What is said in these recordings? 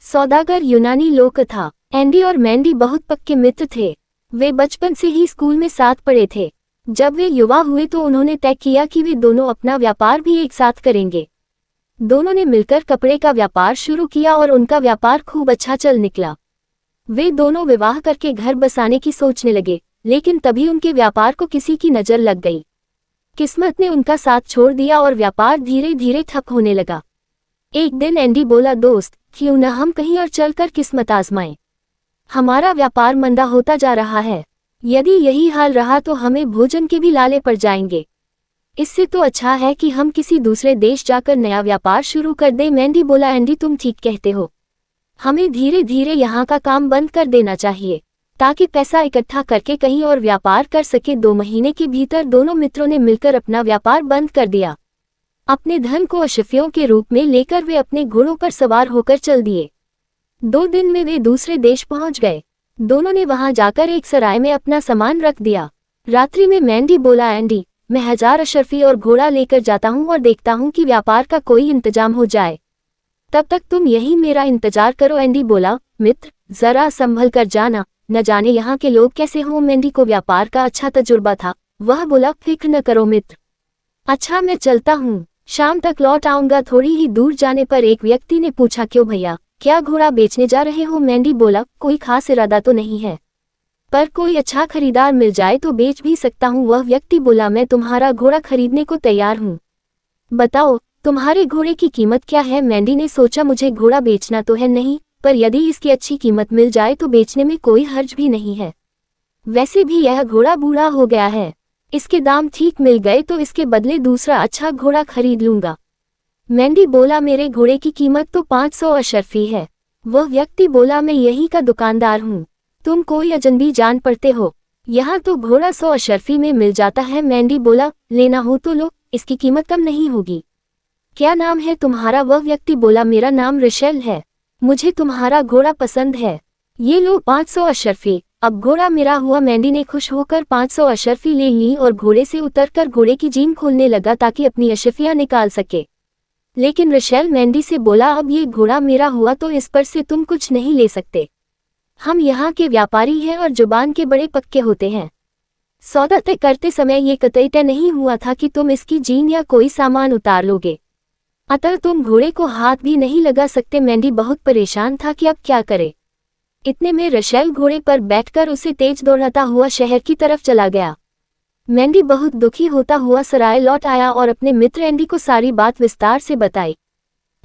सौदागर यूनानी लोककथा। एंडी और मैंडी बहुत पक्के मित्र थे। वे बचपन से ही स्कूल में साथ पढ़े थे। जब वे युवा हुए तो उन्होंने तय किया कि वे दोनों अपना व्यापार भी एक साथ करेंगे। दोनों ने मिलकर कपड़े का व्यापार शुरू किया और उनका व्यापार खूब अच्छा चल निकला। वे दोनों विवाह करके घर बसाने की सोचने लगे, लेकिन तभी उनके व्यापार को किसी की नज़र लग गई। किस्मत ने उनका साथ छोड़ दिया और व्यापार धीरे धीरे ठप होने लगा। एक दिन एंडी बोला, दोस्त, क्यों न हम कहीं और चलकर किस्मत आजमाएं। हमारा व्यापार मंदा होता जा रहा है। यदि यही हाल रहा तो हमें भोजन के भी लाले पड़ जाएंगे। इससे तो अच्छा है कि हम किसी दूसरे देश जाकर नया व्यापार शुरू कर दें। मैंडी बोला, एंडी तुम ठीक कहते हो। हमें धीरे धीरे यहाँ का काम बंद कर देना चाहिए ताकि पैसा इकट्ठा करके कहीं और व्यापार कर सके। 2 महीने के भीतर दोनों मित्रों ने मिलकर अपना व्यापार बंद कर दिया। अपने धन को अशफियों के रूप में लेकर वे अपने घोड़ों पर सवार होकर चल दिए। 2 दिन में वे दूसरे देश पहुंच गए। दोनों ने वहां जाकर एक सराय में अपना सामान रख दिया। रात्रि में मैंडी बोला, एंडी, मैं 1000 अशरफी और घोड़ा लेकर जाता हूं और देखता हूं कि व्यापार का कोई इंतजाम हो जाए। तब तक तुम यही मेरा इंतजार करो। एंडी बोला, मित्र, जरा संभल कर जाना, न जाने यहाँ के लोग कैसे हों। मैंडी को व्यापार का अच्छा तजुर्बा था। वह बोला, फिक्र न करो मित्र, अच्छा मैं चलता हूँ, शाम तक लौट आऊंगा। थोड़ी ही दूर जाने पर एक व्यक्ति ने पूछा, क्यों भैया, क्या घोड़ा बेचने जा रहे हो? मैंडी बोला, कोई खास इरादा तो नहीं है, पर कोई अच्छा खरीदार मिल जाए तो बेच भी सकता हूँ। वह व्यक्ति बोला, मैं तुम्हारा घोड़ा खरीदने को तैयार हूँ, बताओ तुम्हारे घोड़े की कीमत क्या है? मैंडी ने सोचा, मुझे घोड़ा बेचना तो है नहीं, पर यदि इसकी अच्छी कीमत मिल जाए तो बेचने में कोई हर्ज भी नहीं है। वैसे भी यह घोड़ा बूढ़ा हो गया है, इसके दाम ठीक मिल गए तो इसके बदले दूसरा अच्छा घोड़ा खरीद लूंगा। मैंडी बोला, मेरे घोड़े की कीमत तो 500 अशरफी है। वह व्यक्ति बोला, मैं यहीं का दुकानदार हूँ, तुम कोई अजनबी जान पड़ते हो? यहाँ तो घोड़ा 100 अशरफी में मिल जाता है। मैंडी बोला, लेना हो तो लो, इसकी कीमत कम नहीं होगी। क्या नाम है तुम्हारा? वह व्यक्ति बोला, मेरा नाम रशेल है, मुझे तुम्हारा घोड़ा पसंद है, ये लो 500 अशरफी। अब घोड़ा मेरा हुआ। मैंडी ने खुश होकर 500 अशरफी ले ली और घोड़े से उतरकर घोड़े की जीन खोलने लगा ताकि अपनी अशरफियां निकाल सके। लेकिन रशेल मैंडी से बोला, अब ये घोड़ा मेरा हुआ तो इस पर से तुम कुछ नहीं ले सकते। हम यहाँ के व्यापारी हैं और जुबान के बड़े पक्के होते हैं। सौदा तय करते समय ये कतई तय नहीं हुआ था कि तुम इसकी जीन या कोई सामान उतार लोगे, अतः तुम घोड़े को हाथ भी नहीं लगा सकते। मैंडी बहुत परेशान था कि अब क्या करे। इतने में रशेल घोड़े पर बैठकर उसे तेज दौड़ाता हुआ शहर की तरफ चला गया। मैंडी बहुत दुखी होता हुआ सराय लौट आया और अपने मित्र एंडी को सारी बात विस्तार से बताई।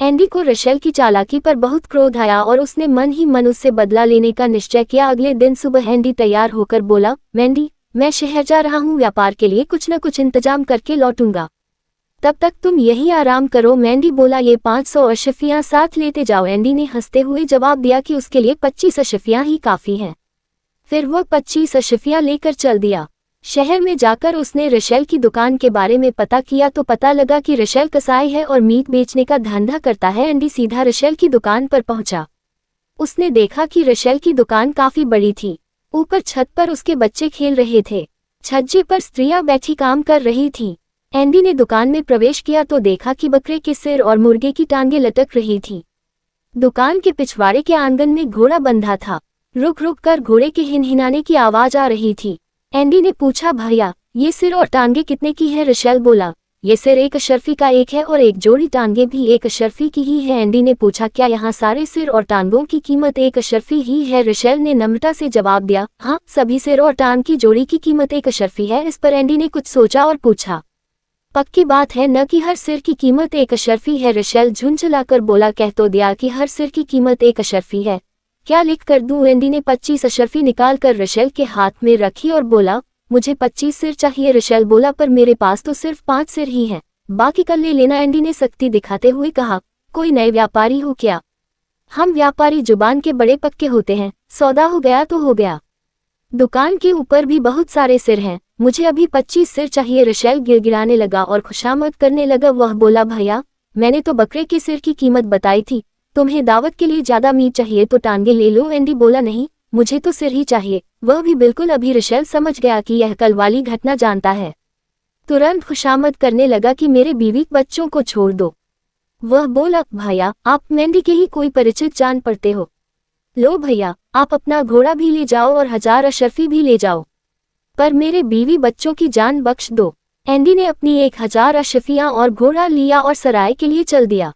एंडी को रशेल की चालाकी पर बहुत क्रोध आया और उसने मन ही मन उससे बदला लेने का निश्चय किया। अगले दिन सुबह एंडी तैयार होकर बोला, मैंडी, मैं शहर जा रहा हूँ, व्यापार के लिए कुछ न कुछ इंतजाम करके लौटूंगा, तब तक तुम यहीं आराम करो। मैंडी बोला, ये 500 अशरफियां साथ लेते जाओ। एंडी ने हंसते हुए जवाब दिया कि उसके लिए 25 अशरफियां ही काफ़ी हैं। फिर वह 25 अशरफियां लेकर चल दिया। शहर में जाकर उसने रशेल की दुकान के बारे में पता किया तो पता लगा कि रशेल कसाई है और मीट बेचने का धंधा करता है। एंडी सीधा रशेल की दुकान पर पहुंचा। उसने देखा कि रशेल की दुकान काफ़ी बड़ी थी। ऊपर छत पर उसके बच्चे खेल रहे थे, छज्जे पर स्त्रियां बैठी काम कर रही थीं। एंडी ने दुकान में प्रवेश किया तो देखा कि बकरे के सिर और मुर्गे की टांगें लटक रही थीं। दुकान के पिछवाड़े के आंगन में घोड़ा बंधा था। रुक रुक कर घोड़े के हिनहिनाने की आवाज आ रही थी। एंडी ने पूछा, भैया, ये सिर और टांगे कितने की है? रशेल बोला, ये सिर 1 अशरफी का एक है और एक जोड़ी टांगे भी 1 अशरफी की ही है। एंडी ने पूछा, क्या यहाँ सारे सिर और टांगों की कीमत 1 अशरफी ही है? रशेल ने नम्रता से जवाब दिया, हाँ, सभी सिर और टांग की जोड़ी की कीमत 1 अशरफी है। इस पर एंडी ने कुछ सोचा और पूछा, पक्की बात है न कि हर सिर की कीमत 1 अशरफी है? रशेल झुंझलाकर बोला, कह तो दिया कि हर सिर की कीमत 1 अशरफी है, क्या लिख कर दूं? एंडी ने 25 अशरफी निकाल कर रशेल के हाथ में रखी और बोला, मुझे 25 सिर चाहिए। रशेल बोला, पर मेरे पास तो सिर्फ 5 सिर ही हैं, बाकी कल ले लेना। एंडी ने सख्ती दिखाते हुए कहा, कोई नए व्यापारी हो क्या? हम व्यापारी जुबान के बड़े पक्के होते हैं, सौदा हो गया तो हो गया। दुकान के ऊपर भी बहुत सारे सिर हैं, मुझे अभी 25 सिर चाहिए। रशेल गिड़गिड़ाने लगा और खुशामद करने लगा। वह बोला, भैया, मैंने तो बकरे के सिर की कीमत बताई थी, तुम्हें दावत के लिए ज्यादा मीट चाहिए तो टांगे ले लो। एंडी बोला, नहीं, मुझे तो सिर ही चाहिए। वह भी बिल्कुल। अभी रशेल समझ गया कि यह कल वाली घटना जानता है। तुरंत खुशामद करने लगा कि मेरे बीवी बच्चों को छोड़ दो, वह बोला, भैया आप मेंढी के ही कोई परिचित जान पड़ते हो। लो भैया, आप अपना घोड़ा भी ले जाओ और 1000 अशर्फी भी ले जाओ, पर मेरे बीवी बच्चों की जान बख्श दो। एंडी ने अपनी 1000 अशर्फियां और घोड़ा लिया और सराय के लिए चल दिया।